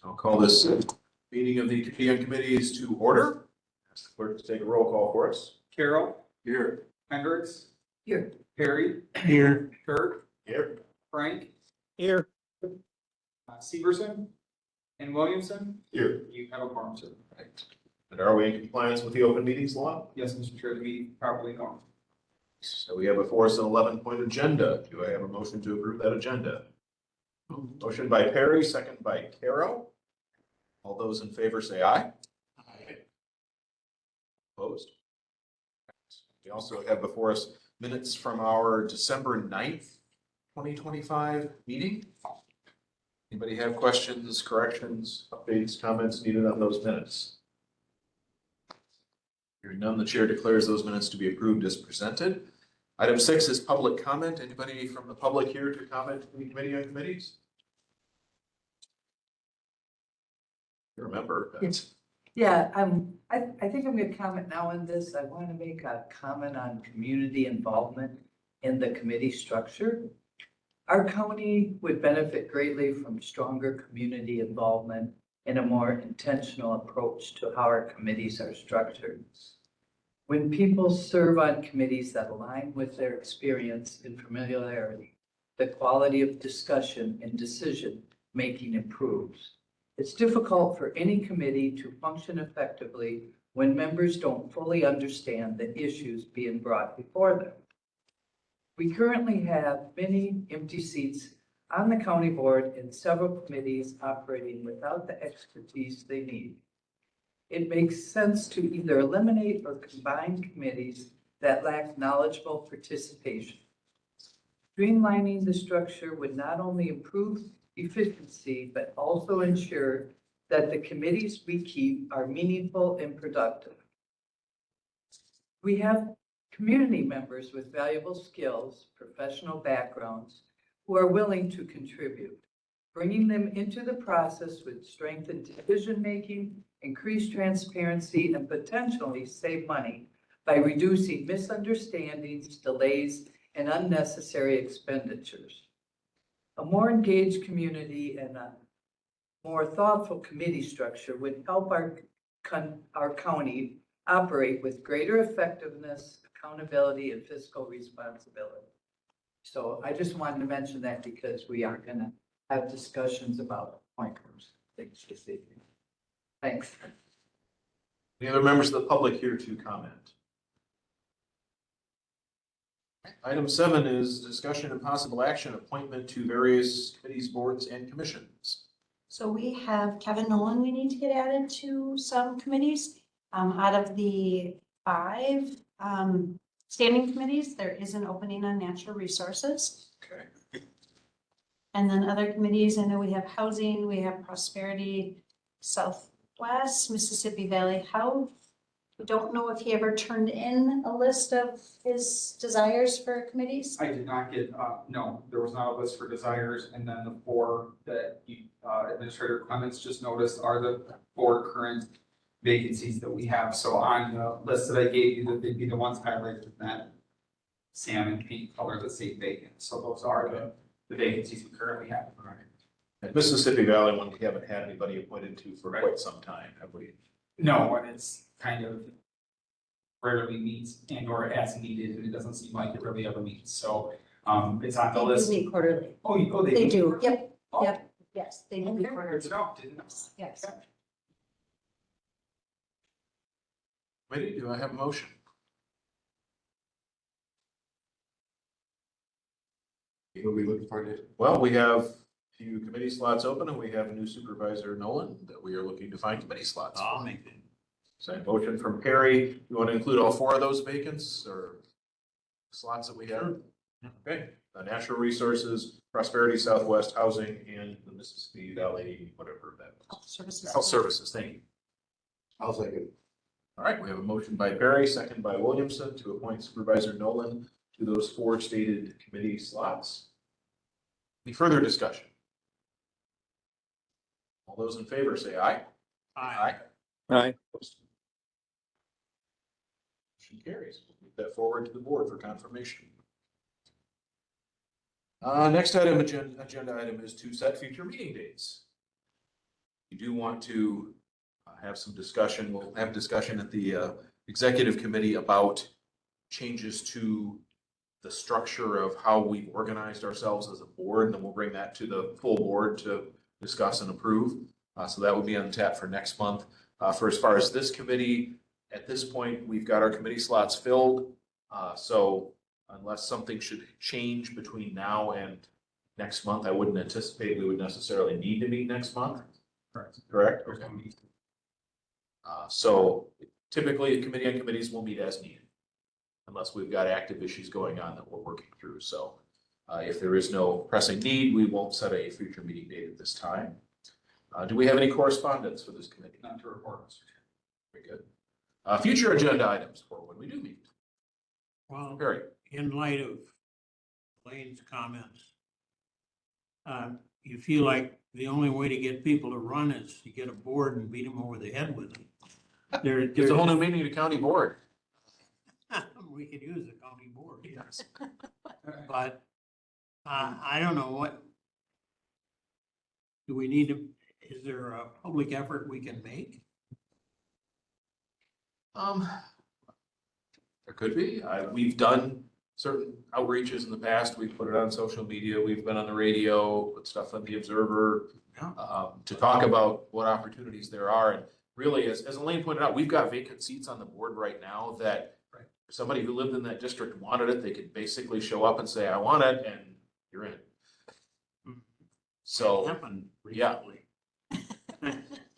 I'll call this meeting of the Committee on Committees to order. Ask the clerk to take a roll call for us. Carol, Here. Hendricks, Here. Perry, Here. Kirk, Here. Frank, Here. Severson, and Williamson. Here. You have a quorum, sir. Right. And are we in compliance with the open meetings law? Yes, Mr. Chair, the meeting properly going. So we have before us an 11-point agenda. Do I have a motion to approve that agenda? Motion by Perry, second by Carol. All those in favor say aye. Aye. Opposed? We also have before us minutes from our December 9th, 2025 meeting. Anybody have questions, corrections, updates, comments needed on those minutes? Hearing none, the chair declares those minutes to be approved as presented. Item 6 is public comment. Anybody from the public here to comment in the Committee on Committees? You remember? Yeah, I think I'm gonna comment now on this. I want to make a comment on community involvement in the committee structure. Our county would benefit greatly from stronger community involvement and a more intentional approach to how our committees are structured. When people serve on committees that align with their experience and familiarity, the quality of discussion and decision-making improves. It's difficult for any committee to function effectively when members don't fully understand the issues being brought before them. We currently have many empty seats on the county board and several committees operating without the expertise they need. It makes sense to either eliminate or combine committees that lack knowledgeable participation. Streamlining the structure would not only improve efficiency, but also ensure that the committees we keep are meaningful and productive. We have community members with valuable skills, professional backgrounds, who are willing to contribute. Bringing them into the process would strengthen decision-making, increase transparency, and potentially save money by reducing misunderstandings, delays, and unnecessary expenditures. A more engaged community and a more thoughtful committee structure would help our county operate with greater effectiveness, accountability, and fiscal responsibility. So I just wanted to mention that because we are going to have discussions about appointments things this evening. Thanks. Any other members of the public here to comment? Item 7 is discussion and possible action, appointment to various committees, boards, and commissions. So we have Kevin Nolan we need to get added to some committees. Out of the 5 standing committees, there is an opening on natural resources. Okay. And then other committees, I know we have housing, we have prosperity, Southwest, Mississippi Valley Health. We don't know if he ever turned in a list of his desires for committees. I did not get, no, there was not a list for desires, and then the 4 that Administrator Clements just noticed are the 4 current vacancies that we have. So on the list that I gave you, that they'd be the ones highlighted in that salmon pink color that say vacant. So those are the vacancies we currently have. All right. At Mississippi Valley one, we haven't had anybody appointed to for quite some time, have we? No, and it's kind of rarely meets and or as needed, and it doesn't seem like it really ever meets. So it's on the They do list. meet quarterly. Oh, They meet do, quarterly? yep, Oh, yep, yes, they do meet Okay, quarterly. good to know. Didn't know. Yes. Committee, do I have a motion? Who are we looking for? Well, we have a few committee slots open, and we have a new supervisor, Nolan, that we are looking to find committee slots. I'll make it. So a motion from Perry. You want to include all 4 of those vacants or slots that we have? Okay, natural resources, prosperity, Southwest, housing, and the Mississippi Valley, whatever that was. Services. Health services, thank you. I'll second. All right, we have a motion by Perry, second by Williamson to appoint Supervisor Nolan to those 4 stated committee slots. Any further discussion? All those in favor say aye. Aye. Aye. Motion carries. We'll move that forward to the board for confirmation. Next item, agenda item is to set future meeting dates. you do want to have some discussion, we'll have discussion at the executive committee about changes to the structure of how we've organized ourselves as a board, and then we'll bring that to the full board to discuss and approve. So that would be on tap for next month. For as far as this committee, at this point, we've got our committee slots filled. So unless something should change between now and next month, I wouldn't anticipate we would necessarily need to meet next month. Correct? Okay. So typically, a committee on committees will meet as needed, unless we've got active issues going on that we're working through. So if there is no pressing need, we won't set a future meeting date at this time. Do we have any correspondence for this committee? None to report, Mr. Chair. Very good. Future agenda items for when we do meet. Well, Perry. in light of Elaine's comments, you feel like the only way to get people to run is to get a board and beat them over the head with them. It's a whole new meeting to county board. We could use the county board, yes. But I don't know what, do we need to, is there a public effort we can make? There could be. We've done certain outreaches in the past. We've put it on social media. We've been on the radio, put stuff on the Observer to talk about what opportunities there are. And really, as Elaine pointed out, we've got vacant seats on the board right now that if somebody who lived in that district wanted it, they could basically show up and say, I want it, and you're in. So, Happened yeah. recently.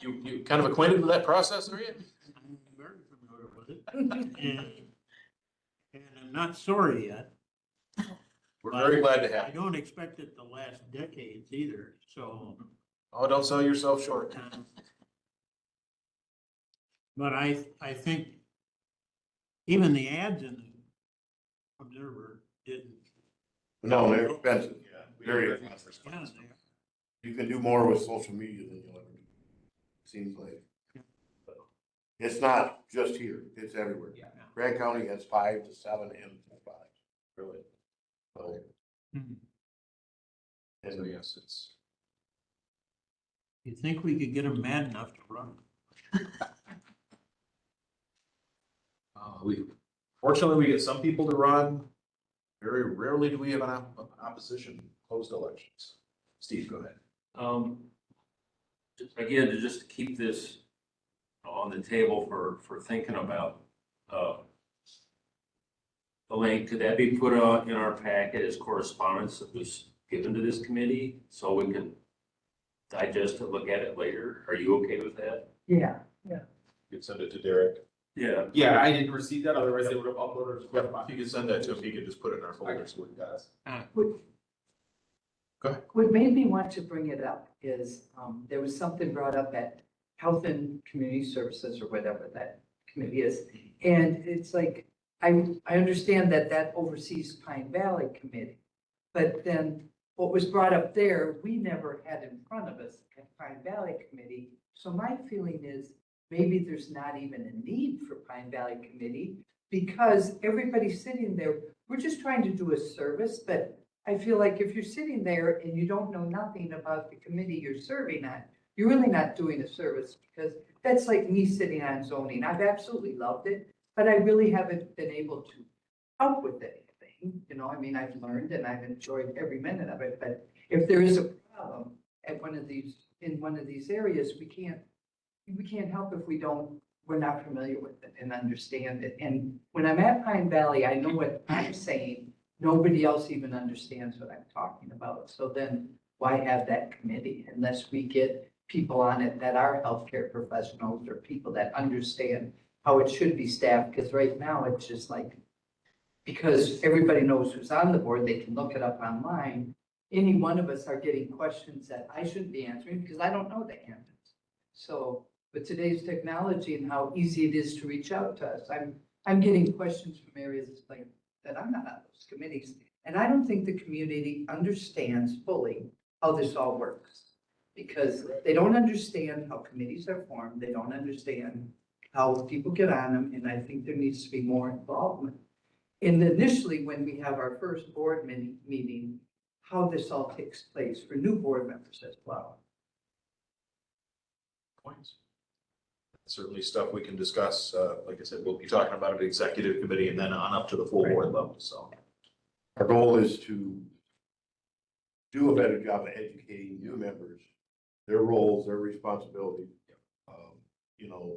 You kind of acquainted with that process, are you? I'm very familiar with it. And I'm not sorry yet. We're very glad to have I you. don't expect it to last decades either, so. Oh, don't sell yourself short. But I think even the ads in the Observer didn't. No, they're expensive. Yeah, Very we- expensive. Yeah, You can do more with social media than you'll ever do. Seems like. It's not just here, it's everywhere. Yeah. Grant County has 5 to 7 and 5. Really. So, Mhm. So yes, it's. You think we could get them mad enough to run? Fortunately, we get some people to run. Very rarely do we have an opposition closed elections. Steve, go ahead. Again, to just keep this on the table for thinking about, Elaine, could that be put out in our packet as correspondence that was given to this committee so we can digest it, look at it later? Are you okay with that? Yeah. You could send it to Derek. Yeah. Yeah, I didn't receive that, otherwise they would have uploaded it. If you could send that to him, he could just put it in our folder so we've got it. Go ahead. What made me want to bring it up is, there was something brought up at Health and Community Services or whatever that committee is. And it's like, I understand that oversees Pine Valley Committee. But then what was brought up there, we never had in front of us at Pine Valley Committee. So my feeling is maybe there's not even a need for Pine Valley Committee because everybody's sitting there. We're just trying to do a service, but I feel like if you're sitting there and you don't know nothing about the committee you're serving on, you're really not doing a service because that's like me sitting on zoning. I've absolutely loved it, but I really haven't been able to help with anything. You know, I mean, I've learned and I've enjoyed every minute of it, but if there is a problem at in one of these areas, we can't help if we're not familiar with it and understand it. And when I'm at Pine Valley, I know what I'm saying. Nobody else even understands what I'm talking about. So then why have that committee unless we get people on it that are healthcare professionals or people that understand how it should be staffed? Because right now it's just like, because everybody knows who's on the board, they can look it up online. Any one of us are getting questions that I shouldn't be answering because I don't know the answers. So with today's technology and how easy it is to reach out to us, I'm getting questions from areas like that I'm not on those committees. And I don't think the community understands fully how this all works. Because they don't understand how committees are formed. They don't understand how people get on them. And I think there needs to be more involvement. And initially, when we have our first board meeting, how this all takes place for new board members as well. points. Certainly stuff we can discuss. Like I said, we'll be talking about it executive committee and then on up to the full board level, so. Our goal is to do a better job of educating new members, their roles, their responsibilities. You know,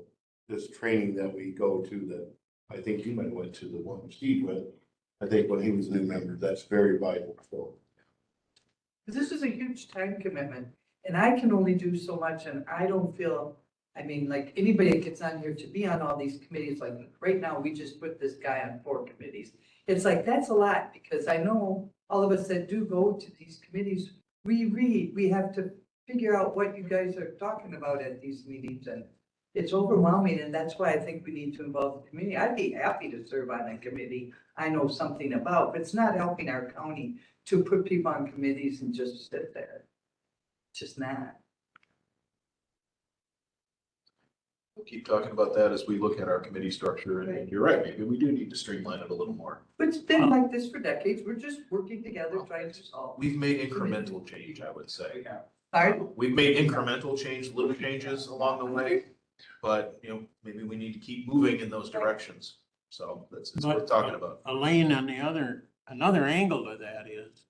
this training that we go to that, I think you might have went to the one Steve went. I think when he was a new member, that's very vital, so. This is a huge time commitment, and I can only do so much, and I don't feel, I mean, like, anybody that gets on here to be on all these committees, like, right now, we just put this guy on 4 committees. It's like, that's a lot, because I know all of us that do go to these committees, we read, we have to figure out what you guys are talking about at these meetings, and it's overwhelming, and that's why I think we need to involve the community. I'd be happy to serve on a committee I know something about, but it's not helping our county to put people on committees and just sit there. Just not. We'll keep talking about that as we look at our committee structure, and you're right, maybe we do need to streamline it a little more. But it's been like this for decades. We're just working together, trying to solve. We've made incremental change, I would say. Yeah. Pardon? We've made incremental change, little changes along the way, but, you know, maybe we need to keep moving in those directions. So that's, it's worth talking about. Elaine, on another angle to that is,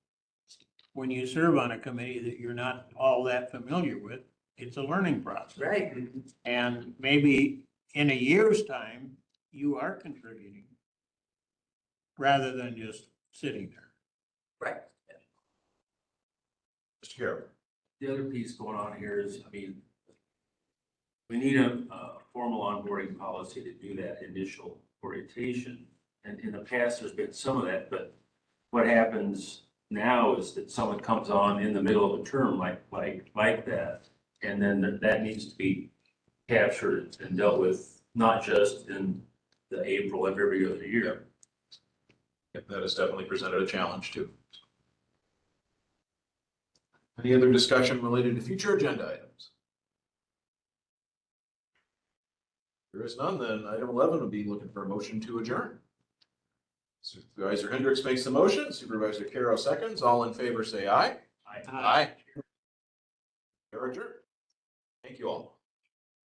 when you serve on a committee that you're not all that familiar with, it's a learning process. Right. And maybe in a year's time, you are contributing rather than just sitting there. Right. Mr. Carroll. The other piece going on here is, I mean, we need a formal onboarding policy to do that initial orientation. And in the past, there's been some of that, but what happens now is that someone comes on in the middle of a term like that. And then that needs to be captured and dealt with, not just in the April of every other year. Yep, that has definitely presented a challenge too. Any other discussion related to future agenda items? If there is none, then item 11 would be looking for a motion to adjourn. Supervisor Hendricks makes the motion, Supervisor Carroll seconds. All in favor say aye. Aye. You're adjourned. Thank you all.